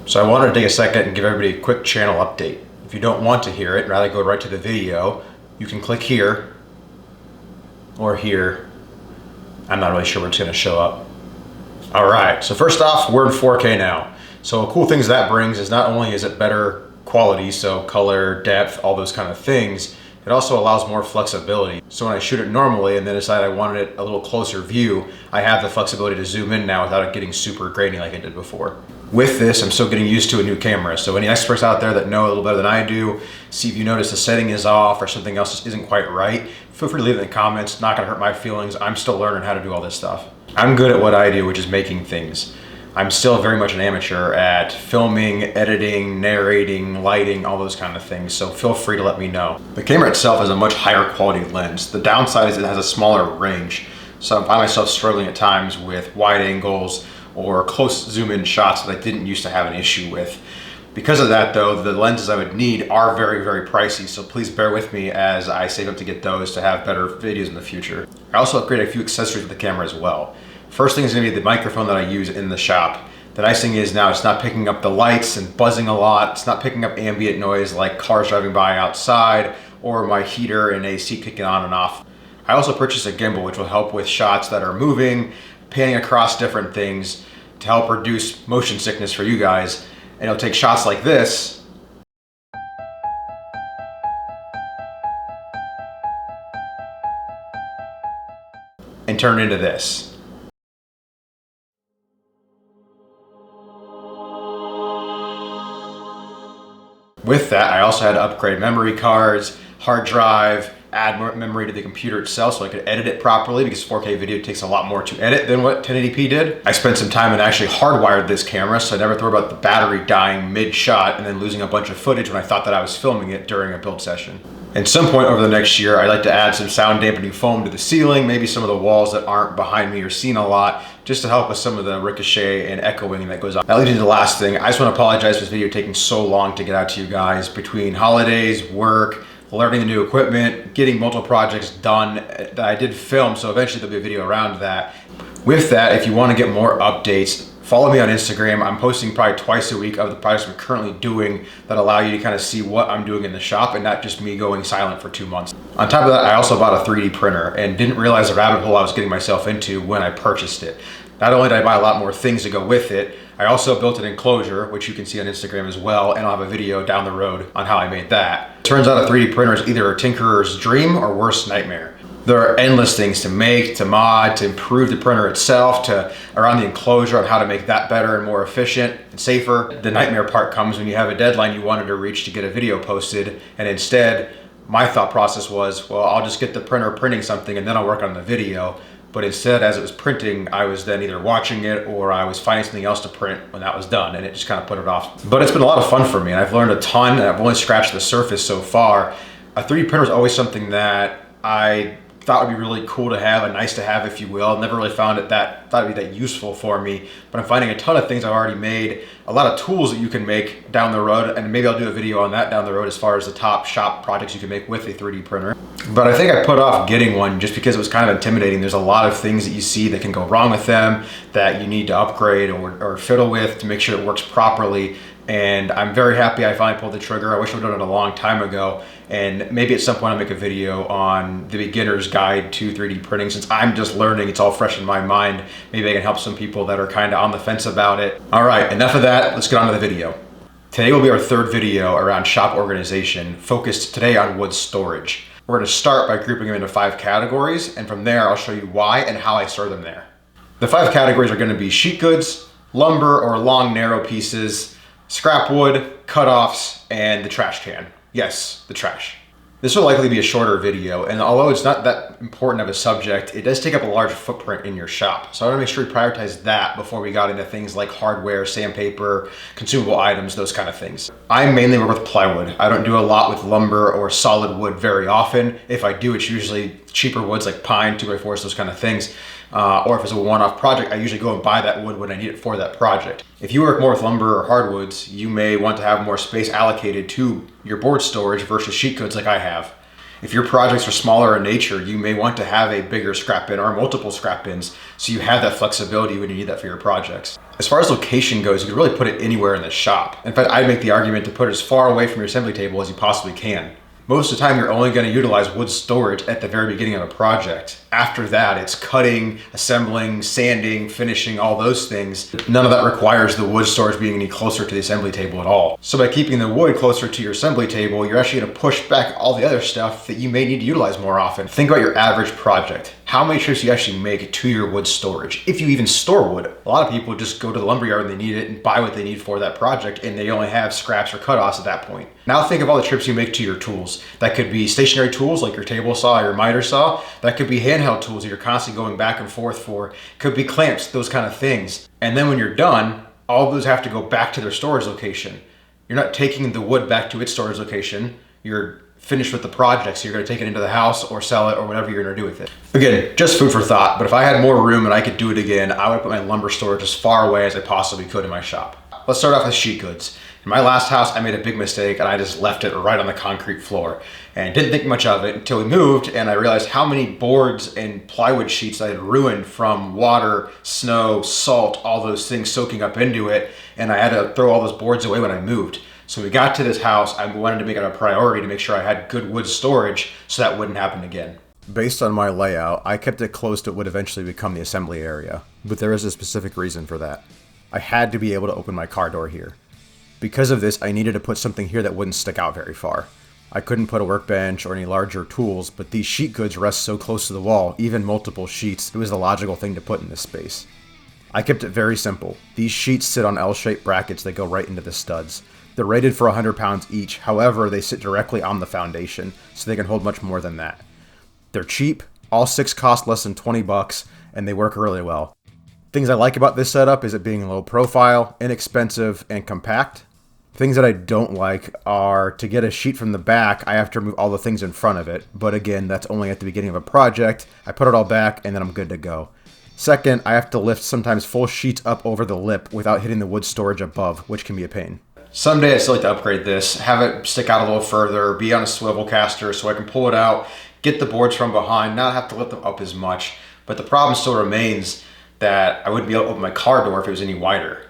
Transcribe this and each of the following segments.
So I wanted to take a second and give everybody a quick channel update. If you don't want to hear it and rather go right to the video, you can click here or here. I'm not really sure what's going to show up. All right, so first off, we're in 4K now. So cool things that brings is not only is it better quality, so color, depth, all those kind of things, it also allows more flexibility. So when I shoot it normally and then decide I wanted it a little closer view, I have the flexibility to zoom in now without it getting super grainy like I did before. With this, I'm still getting used to a new camera. So any experts out there that know a little better than I do, see if you notice the setting is off or something else isn't quite right, feel free to leave it in the comments. Not gonna hurt my feelings. I'm still learning how to do all this stuff. I'm good at what I do, which is making things. I'm still very much an amateur at filming, editing, narrating, lighting, all those kind of things, so feel free to let me know. The camera itself has a much higher quality lens. The downside is it has a smaller range, so I find myself struggling at times with wide angles or close zoom in shots that I didn't used to have an issue with. Because of that though, the lenses I would need are very, very pricey, so please bear with me as I save up to get those to have better videos in the future. I also upgraded a few accessories with the camera as well. First thing is gonna be the microphone that I use in the shop. The nice thing is now it's not picking up the lights and buzzing a lot. It's not picking up ambient noise like cars driving by outside or my heater and AC kicking on and off. I also purchased a gimbal which will help with shots that are moving, panning across different things to help reduce motion sickness for you guys. And it'll take shots like this and turn it into this. With that, I also had to upgrade memory cards, hard drive, add more memory to the computer itself so I could edit it properly, because 4K video takes a lot more to edit than what 1080p did. I spent some time and actually hardwired this camera, so I never thought about the battery dying mid-shot and then losing a bunch of footage when I thought that I was filming it during a build session. At some point over the next year, I'd like to add some sound dampening foam to the ceiling, maybe some of the walls that aren't behind me or seen a lot, just to help with some of the ricochet and echoing that goes on. That leads me to the last thing. I just want to apologize for this video taking so long to get out to you guys. Between holidays, work, learning the new equipment, getting multiple projects done that I did film, so eventually there'll be a video around that. With that, if you want to get more updates, follow me on Instagram. I'm posting probably twice a week of the projects I'm currently doing that allow you to kind of see what I'm doing in the shop and not just me going silent for 2 months. On top of that, I also bought a 3D printer and didn't realize the rabbit hole I was getting myself into when I purchased it. Not only did I buy a lot more things to go with it, I also built an enclosure, which you can see on Instagram as well, and I'll have a video down the road on how I made that. Turns out a 3D printer is either a tinkerer's dream or worst nightmare. There are endless things to make, to mod, to improve the printer itself, to around the enclosure on how to make that better and more efficient and safer. The nightmare part comes when you have a deadline you wanted to reach to get a video posted, and instead, my thought process was, well, I'll just get the printer printing something and then I'll work on the video. But instead, as it was printing, I was then either watching it or I was finding something else to print when that was done, and it just kind of put it off. But it's been a lot of fun for me, and I've learned a ton, and I've only scratched the surface so far. A 3D printer is always something that I thought would be really cool to have, a nice to have, if you will. Never really found it thought it'd be that useful for me, but I'm finding a ton of things I've already made, a lot of tools that you can make down the road, and maybe I'll do a video on that down the road as far as the top shop projects you can make with a 3D printer. But I think I put off getting one just because it was kind of intimidating. There's a lot of things that you see that can go wrong with them, that you need to upgrade or fiddle with to make sure it works properly. And I'm very happy I finally pulled the trigger. I wish I would have done it a long time ago. And maybe at some point I'll make a video on the beginner's guide to 3D printing. Since I'm just learning, it's all fresh in my mind. Maybe I can help some people that are kind of on the fence about it. All right, enough of that. Let's get on to the video. Today will be our third video around shop organization, focused today on wood storage. We're gonna start by grouping them into 5 categories, and from there I'll show you why and how I store them there. The 5 categories are gonna be sheet goods, lumber or long narrow pieces, scrap wood, cutoffs, and the trash can. Yes, the trash. This will likely be a shorter video, and although it's not that important of a subject, it does take up a large footprint in your shop. So I wanna make sure we prioritize that before we got into things like hardware, sandpaper, consumable items, those kind of things. I mainly work with plywood. I don't do a lot with lumber or solid wood very often. If I do, it's usually cheaper woods like pine, 2x4s, those kind of things. Or if it's a one-off project, I usually go and buy that wood when I need it for that project. If you work more with lumber or hardwoods, you may want to have more space allocated to your board storage versus sheet goods like I have. If your projects are smaller in nature, you may want to have a bigger scrap bin or multiple scrap bins so you have that flexibility when you need that for your projects. As far as location goes, you can really put it anywhere in the shop. In fact, I'd make the argument to put it as far away from your assembly table as you possibly can. Most of the time, you're only going to utilize wood storage at the very beginning of a project. After that, it's cutting, assembling, sanding, finishing, all those things. None of that requires the wood storage being any closer to the assembly table at all. So by keeping the wood closer to your assembly table, you're actually going to push back all the other stuff that you may need to utilize more often. Think about your average project. How many trips you actually make to your wood storage? If you even store wood. A lot of people just go to the lumberyard when they need it and buy what they need for that project, and they only have scraps or cutoffs at that point. Now think of all the trips you make to your tools. That could be stationary tools like your table saw or your miter saw. That could be handheld tools that you're constantly going back and forth for. Could be clamps, those kind of things. And then when you're done, all of those have to go back to their storage location. You're not taking the wood back to its storage location. You're finished with the project, so you're going to take it into the house or sell it or whatever you're going to do with it. Again, just food for thought, but if I had more room and I could do it again, I would put my lumber storage as far away as I possibly could in my shop. Let's start off with sheet goods. In my last house, I made a big mistake and I just left it right on the concrete floor and didn't think much of it until we moved, and I realized how many boards and plywood sheets I had ruined from water, snow, salt, all those things soaking up into it, and I had to throw all those boards away when I moved. So we got to this house, I wanted to make it a priority to make sure I had good wood storage so that wouldn't happen again. Based on my layout, I kept it close to what would eventually become the assembly area, but there is a specific reason for that. I had to be able to open my car door here. Because of this, I needed to put something here that wouldn't stick out very far. I couldn't put a workbench or any larger tools, but these sheet goods rest so close to the wall, even multiple sheets, it was the logical thing to put in this space. I kept it very simple. These sheets sit on L-shaped brackets that go right into the studs. They're rated for 100 pounds each, however, they sit directly on the foundation, so they can hold much more than that. They're cheap, all 6 cost less than 20 bucks, and they work really well. Things I like about this setup is it being low profile, inexpensive, and compact. Things that I don't like are to get a sheet from the back, I have to remove all the things in front of it, but again, that's only at the beginning of a project. I put it all back, and then I'm good to go. Second, I have to lift sometimes full sheets up over the lip without hitting the wood storage above, which can be a pain. Someday I'd still like to upgrade this, have it stick out a little further, be on a swivel caster so I can pull it out, get the boards from behind, not have to lift them up as much. But the problem still remains that I wouldn't be able to open my car door if it was any wider.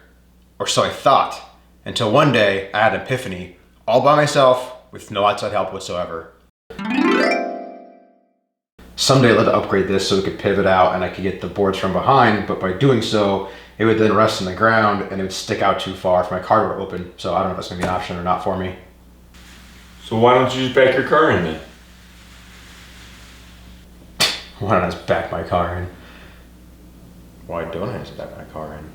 Or so I thought. Until one day I had an epiphany, all by myself, with no outside help whatsoever. Someday I'd like to upgrade this so it could pivot out and I could get the boards from behind, but by doing so, it would then rest on the ground and it would stick out too far for my car door to open. So I don't know if that's gonna be an option or not for me. So why don't you just back your car in then? Why don't I just back my car in? Why don't I just back my car in?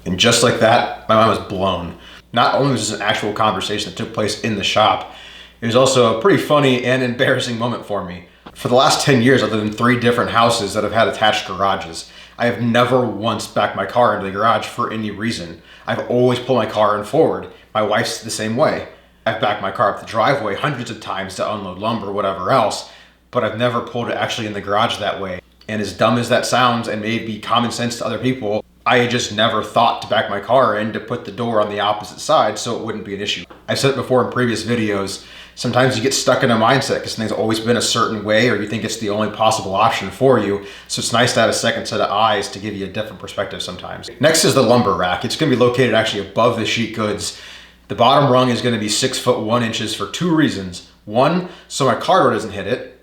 And just like that, my mind was blown. Not only was this an actual conversation that took place in the shop, it was also a pretty funny and embarrassing moment for me. For the last 10 years, I've lived in 3 different houses that have had attached garages. I have never once backed my car into the garage for any reason. I've always pulled my car in forward. My wife's the same way. I've backed my car up the driveway hundreds of times to unload lumber or whatever else, but I've never pulled it actually in the garage that way. And as dumb as that sounds and may be common sense to other people, I had just never thought to back my car in to put the door on the opposite side so it wouldn't be an issue. I've said it before in previous videos, sometimes you get stuck in a mindset because things have always been a certain way or you think it's the only possible option for you. So it's nice to have a second set of eyes to give you a different perspective sometimes. Next is the lumber rack. It's gonna be located actually above the sheet goods. The bottom rung is gonna be 6 foot 1 inches for 2 reasons. One, so my car door doesn't hit it,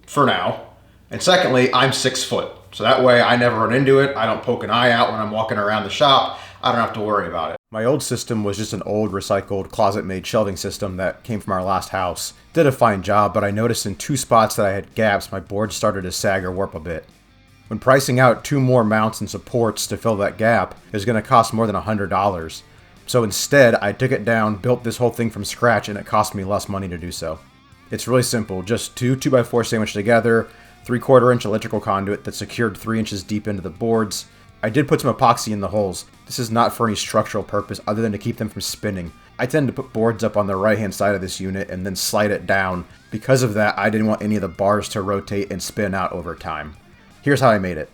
for now. And secondly, I'm 6 foot. So that way I never run into it. I don't poke an eye out when I'm walking around the shop. I don't have to worry about it. My old system was just an old recycled closet-made shelving system that came from our last house. Did a fine job, but I noticed in 2 spots that I had gaps, my board started to sag or warp a bit. When pricing out 2 more mounts and supports to fill that gap, it was going to cost more than $100. So instead, I took it down, built this whole thing from scratch, and it cost me less money to do so. It's really simple, just 2 2x4 sandwiched together, 3/4 inch electrical conduit that's secured 3 inches deep into the boards. I did put some epoxy in the holes. This is not for any structural purpose other than to keep them from spinning. I tend to put boards up on the right hand side of this unit and then slide it down. Because of that, I didn't want any of the bars to rotate and spin out over time. Here's how I made it.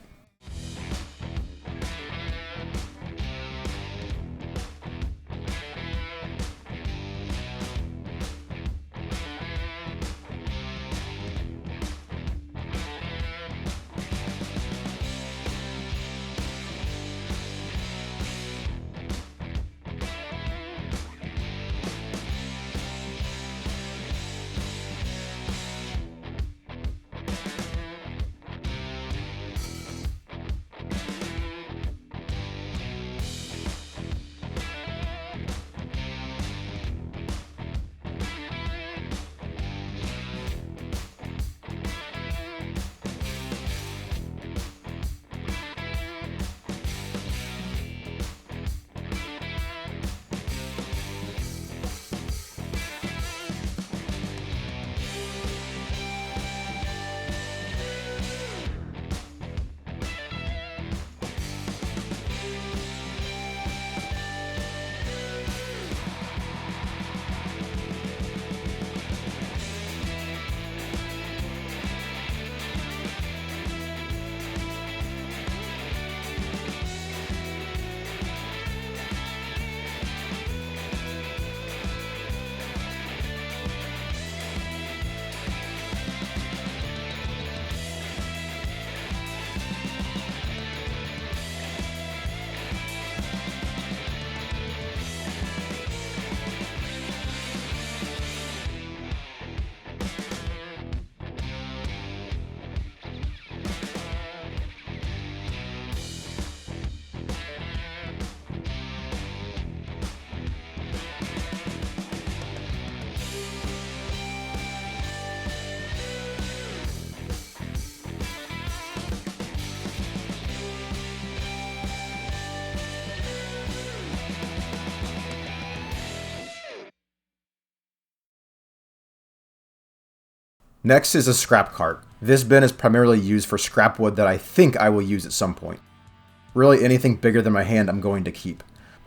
Next is a scrap cart. This bin is primarily used for scrap wood that I think I will use at some point. Really anything bigger than my hand I'm going to keep.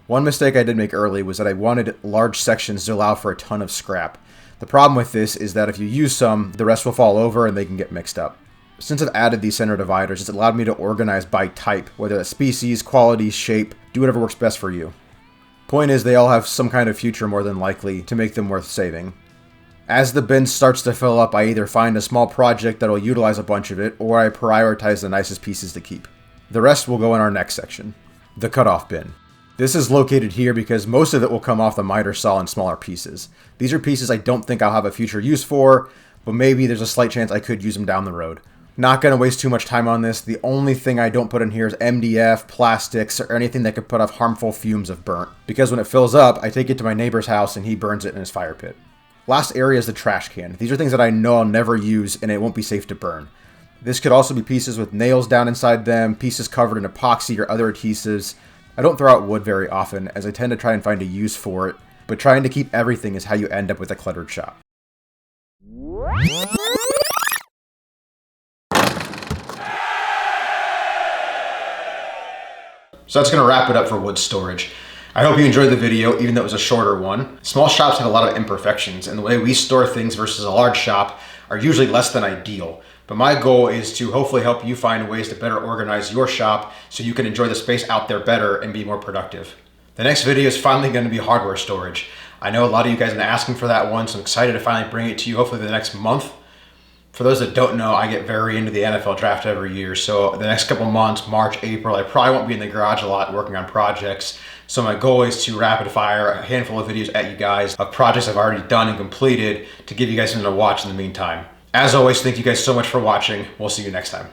One mistake I did make early was that I wanted large sections to allow for a ton of scrap. The problem with this is that if you use some, the rest will fall over and they can get mixed up. Since I've added these center dividers, it's allowed me to organize by type, whether that's species, quality, shape, do whatever works best for you. Point is, they all have some kind of future more than likely to make them worth saving. As the bin starts to fill up, I either find a small project that'll utilize a bunch of it, or I prioritize the nicest pieces to keep. The rest will go in our next section, the cutoff bin. This is located here because most of it will come off the miter saw in smaller pieces. These are pieces I don't think I'll have a future use for, but maybe there's a slight chance I could use them down the road. Not going to waste too much time on this. The only thing I don't put in here is MDF, plastics, or anything that could put off harmful fumes of burnt. Because when it fills up, I take it to my neighbor's house and he burns it in his fire pit. Last area is the trash can. These are things that I know I'll never use and it won't be safe to burn. This could also be pieces with nails down inside them, pieces covered in epoxy or other adhesives. I don't throw out wood very often as I tend to try and find a use for it, but trying to keep everything is how you end up with a cluttered shop. So that's going to wrap it up for wood storage. I hope you enjoyed the video, even though it was a shorter one. Small shops have a lot of imperfections, and the way we store things versus a large shop are usually less than ideal. But my goal is to hopefully help you find ways to better organize your shop so you can enjoy the space out there better and be more productive. The next video is finally going to be hardware storage. I know a lot of you guys have been asking for that one, so I'm excited to finally bring it to you, hopefully the next month. For those that don't know, I get very into the NFL draft every year, so the next couple months, March, April, I probably won't be in the garage a lot working on projects. So my goal is to rapid fire a handful of videos at you guys of projects I've already done and completed to give you guys something to watch in the meantime. As always, thank you guys so much for watching. We'll see you next time.